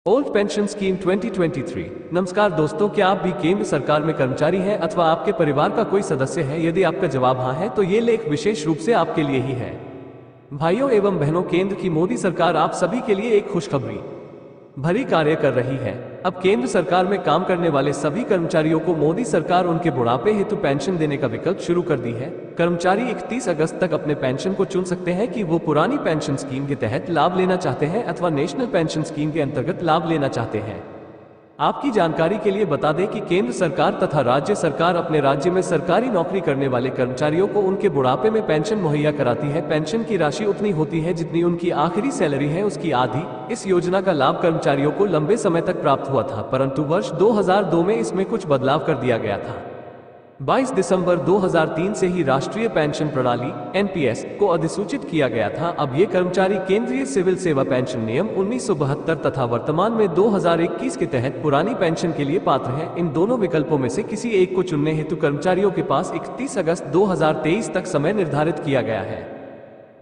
Old pension scheme 2023। नमस्कार दोस्तों, क्या आप भी केंद्र सरकार में कर्मचारी हैं अथवा आपके परिवार का कोई सदस्य है? यदि आपका जवाब हाँ है तो ये लेख विशेष रूप से आपके लिए ही है। भाइयों एवं बहनों, केंद्र की मोदी सरकार आप सभी के लिए एक खुशखबरी भरी कार्य कर रही है। अब केंद्र सरकार में काम करने वाले सभी कर्मचारियों को मोदी सरकार उनके बुढ़ापे हेतु पेंशन देने का विकल्प शुरू कर दी है। कर्मचारी 31 अगस्त तक अपने पेंशन को चुन सकते हैं कि वो पुरानी पेंशन स्कीम के तहत लाभ लेना चाहते हैं अथवा नेशनल पेंशन स्कीम के अंतर्गत लाभ लेना चाहते हैं। आपकी जानकारी के लिए बता दें कि केंद्र सरकार तथा राज्य सरकार अपने राज्य में सरकारी नौकरी करने वाले कर्मचारियों को उनके बुढ़ापे में पेंशन मुहैया कराती है। पेंशन की राशि उतनी होती है जितनी उनकी आखिरी सैलरी है, उसकी आधी। इस योजना का लाभ कर्मचारियों को लंबे समय तक प्राप्त हुआ था, परंतु वर्ष 2002 में इसमें कुछ बदलाव कर दिया गया था। 22 दिसंबर 2003 से ही राष्ट्रीय पेंशन प्रणाली (एनपीएस) को अधिसूचित किया गया था। अब ये कर्मचारी केंद्रीय सिविल सेवा पेंशन नियम 1972 तथा वर्तमान में 2021 के तहत पुरानी पेंशन के लिए पात्र हैं। इन दोनों विकल्पों में से किसी एक को चुनने हेतु कर्मचारियों के पास 31 अगस्त 2023 तक समय निर्धारित किया गया है।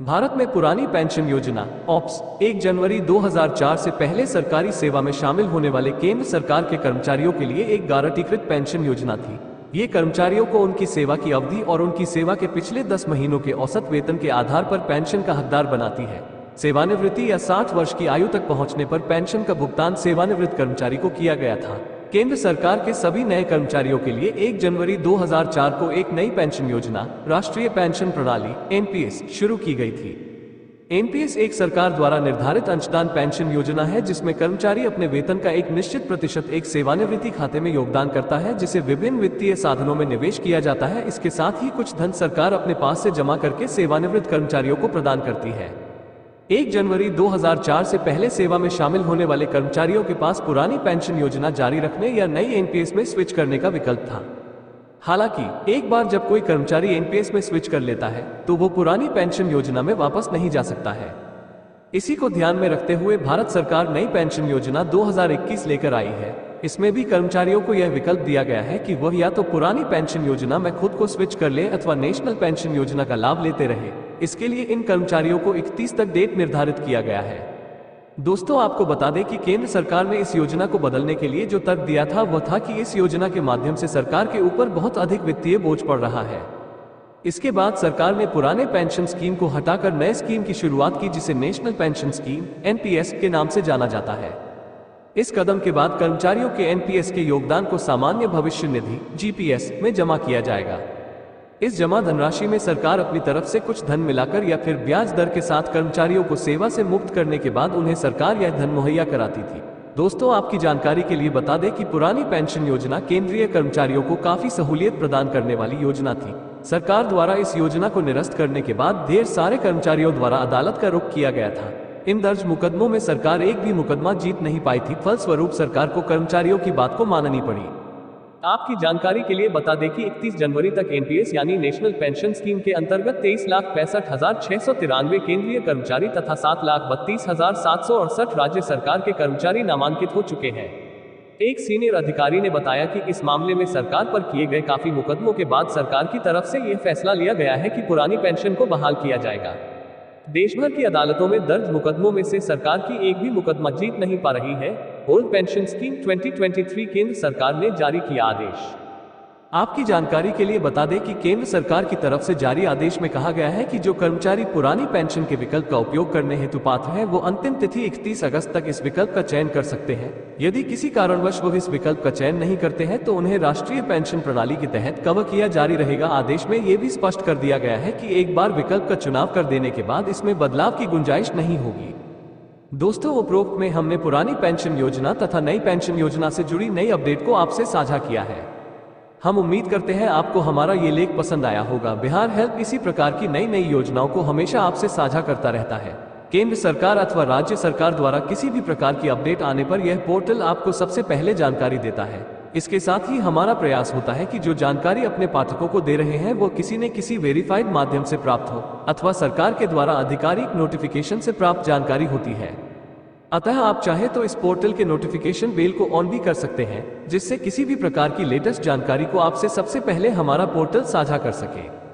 भारत में पुरानी पेंशन योजना ऑप्स 1 जनवरी 2004 से पहले सरकारी सेवा में शामिल होने वाले केंद्र सरकार के कर्मचारियों के लिए एक गारंटीकृत पेंशन योजना थी। ये कर्मचारियों को उनकी सेवा की अवधि और उनकी सेवा के पिछले 10 महीनों के औसत वेतन के आधार पर पेंशन का हकदार बनाती है। सेवानिवृत्ति या 60 वर्ष की आयु तक पहुंचने पर पेंशन का भुगतान सेवानिवृत्त कर्मचारी को किया गया था। केंद्र सरकार के सभी नए कर्मचारियों के लिए 1 जनवरी 2004 को एक नई पेंशन योजना राष्ट्रीय पेंशन प्रणाली (एनपीएस) शुरू की गई थी। एनपीएस एक सरकार द्वारा निर्धारित अंशदान पेंशन योजना है जिसमें कर्मचारी अपने वेतन का एक निश्चित प्रतिशत एक सेवानिवृत्ति खाते में योगदान करता है, जिसे विभिन्न वित्तीय साधनों में निवेश किया जाता है। इसके साथ ही कुछ धन सरकार अपने पास से जमा करके सेवानिवृत्त कर्मचारियों को प्रदान करती है। 1 जनवरी 2004 से पहले सेवा में शामिल होने वाले कर्मचारियों के पास पुरानी पेंशन योजना जारी रखने या नई एनपीएस में स्विच करने का विकल्प था। हालांकि एक बार जब कोई कर्मचारी एनपीएस में स्विच कर लेता है तो वो पुरानी पेंशन योजना में वापस नहीं जा सकता है। इसी को ध्यान में रखते हुए भारत सरकार नई पेंशन योजना 2021 लेकर आई है। इसमें भी कर्मचारियों को यह विकल्प दिया गया है कि वह या तो पुरानी पेंशन योजना में खुद को स्विच कर ले अथवा नेशनल पेंशन योजना का लाभ लेते रहे। इसके लिए इन कर्मचारियों को 31 तक डेट निर्धारित किया गया है। दोस्तों, आपको बता दें कि केंद्र सरकार ने इस योजना को बदलने के लिए जो तर्क दिया था वह था कि इस योजना के माध्यम से सरकार के ऊपर बहुत अधिक वित्तीय बोझ पड़ रहा है। इसके बाद सरकार ने पुराने पेंशन स्कीम को हटाकर नए स्कीम की शुरुआत की जिसे नेशनल पेंशन स्कीम (एनपीएस) के नाम से जाना जाता है। इस कदम के बाद कर्मचारियों के एनपीएस के योगदान को सामान्य भविष्य निधि (जीपीएस) में जमा किया जाएगा। इस जमा धनराशि में सरकार अपनी तरफ से कुछ धन मिलाकर या फिर ब्याज दर के साथ कर्मचारियों को सेवा से मुक्त करने के बाद उन्हें सरकार यह धन मुहैया कराती थी। दोस्तों, आपकी जानकारी के लिए बता दें कि पुरानी पेंशन योजना केंद्रीय कर्मचारियों को काफी सहूलियत प्रदान करने वाली योजना थी। सरकार द्वारा इस योजना को निरस्त करने के बाद ढेर सारे कर्मचारियों द्वारा अदालत का रुख किया गया था। इन दर्ज मुकदमों में सरकार एक भी मुकदमा जीत नहीं पाई थी। फलस्वरूप सरकार को कर्मचारियों की बात को माननी पड़ी। आपकी जानकारी के लिए बता दें कि 31 जनवरी तक एनपीएस यानी नेशनल पेंशन स्कीम के अंतर्गत 23,65,693 केंद्रीय कर्मचारी तथा 7,32,768 राज्य सरकार के कर्मचारी नामांकित हो चुके हैं। एक सीनियर अधिकारी ने बताया कि इस मामले में सरकार पर किए गए काफी मुकदमों के बाद सरकार की तरफ से यह फैसला लिया गया है कि पुरानी पेंशन को बहाल किया जाएगा। देश भर की अदालतों में दर्ज मुकदमों में से सरकार की एक भी मुकदमा जीत नहीं पा रही है। ओल्ड पेंशन स्कीम 2023 केंद्र सरकार ने जारी किया आदेश। आपकी जानकारी के लिए बता दें कि केंद्र सरकार की तरफ से जारी आदेश में कहा गया है कि जो कर्मचारी पुरानी पेंशन के विकल्प का उपयोग करने हेतु पात्र हैं वो अंतिम तिथि 31 अगस्त तक इस विकल्प का चयन कर सकते हैं। यदि किसी कारणवश वो इस विकल्प का चयन नहीं करते हैं तो उन्हें राष्ट्रीय पेंशन प्रणाली के तहत कवर किया जारी रहेगा। आदेश में ये भी स्पष्ट कर दिया गया है कि एक बार विकल्प का चुनाव कर देने के बाद इसमें बदलाव की गुंजाइश नहीं होगी। दोस्तों, उपरोक्त में हमने पुरानी पेंशन योजना तथा नई पेंशन योजना से जुड़ी नई अपडेट को आपसे साझा किया है। हम उम्मीद करते हैं आपको हमारा ये लेख पसंद आया होगा। बिहार हेल्प इसी प्रकार की नई योजनाओं को हमेशा आपसे साझा करता रहता है। केंद्र सरकार अथवा राज्य सरकार द्वारा किसी भी प्रकार की अपडेट आने पर यह पोर्टल आपको सबसे पहले जानकारी देता है। इसके साथ ही हमारा प्रयास होता है कि जो जानकारी अपने पाठकों को दे रहे हैं वो किसी न किसी वेरीफाइड माध्यम से प्राप्त हो अथवा सरकार के द्वारा आधिकारिक नोटिफिकेशन से प्राप्त जानकारी होती है। अतः आप चाहे तो इस पोर्टल के नोटिफिकेशन बेल को ऑन भी कर सकते हैं, जिससे किसी भी प्रकार की लेटेस्ट जानकारी को आपसे सबसे पहले हमारा पोर्टल साझा कर सके।